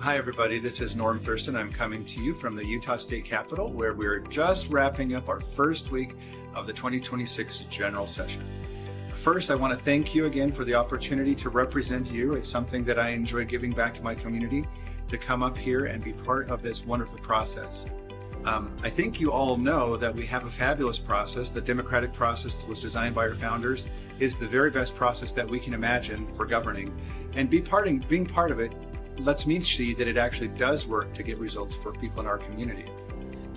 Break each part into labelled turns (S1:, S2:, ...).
S1: Hi, everybody. This is Norm Thurston. I'm coming to you from the Utah State Capitol, where we're just wrapping up our first week of the 2026 general session. First, I want to thank you again for the opportunity to represent you. It's something that I enjoy giving back to my community, to come up here and be part of this wonderful process. I think you all know that we have a fabulous process. The democratic process that was designed by our founders is the very best process that we can imagine for governing. And being part of it lets me see that it actually does work to get results for people in our community.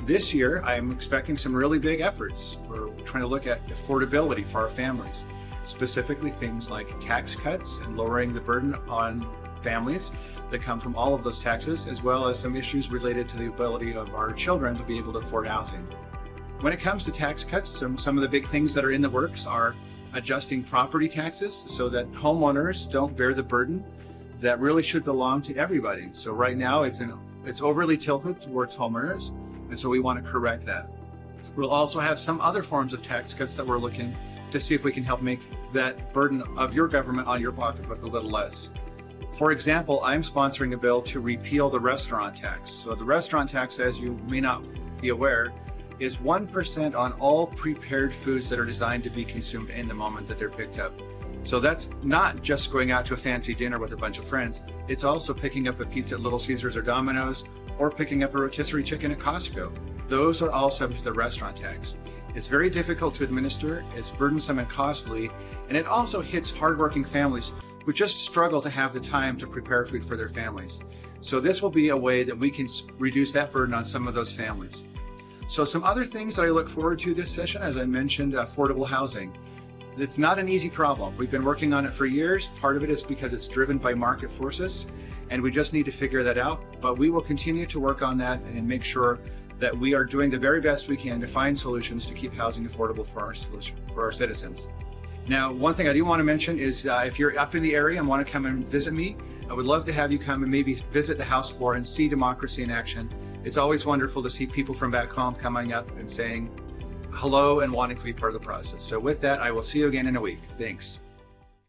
S1: This year, I'm expecting some really big efforts. We're trying to look at affordability for our families, specifically things like tax cuts and lowering the burden on families that come from all of those taxes, as well as some issues related to the ability of our children to be able to afford housing. When it comes to tax cuts, some of the big things that are in the works are adjusting property taxes so that homeowners don't bear the burden that really should belong to everybody. So right now it's overly tilted towards homeowners, and so we want to correct that. We'll also have some other forms of tax cuts that we're looking to see if we can help make that burden of your government on your pocketbook a little less. For example, I'm sponsoring a bill to repeal the restaurant tax. So the restaurant tax, as you may not be aware, is 1% on all prepared foods that are designed to be consumed in the moment that they're picked up. So that's not just going out to a fancy dinner with a bunch of friends. It's also picking up a pizza at Little Caesars or Domino's, or picking up a rotisserie chicken at Costco. Those are all subject to the restaurant tax. It's very difficult to administer, it's burdensome and costly, and it also hits hardworking families who just struggle to have the time to prepare food for their families. So this will be a way that we can reduce that burden on some of those families. So some other things that I look forward to this session, as I mentioned, affordable housing. It's not an easy problem. We've been working on it for years. Part of it is because it's driven by market forces, and we just need to figure that out. But we will continue to work on that and make sure that we are doing the very best we can to find solutions to keep housing affordable for our citizens. Now, one thing I do want to mention is if you're up in the area and want to come and visit me, I would love to have you come and maybe visit the House floor and see democracy in action. It's always wonderful to see people from back home coming up and saying hello and wanting to be part of the process. So with that, I will see you again in a week. Thanks.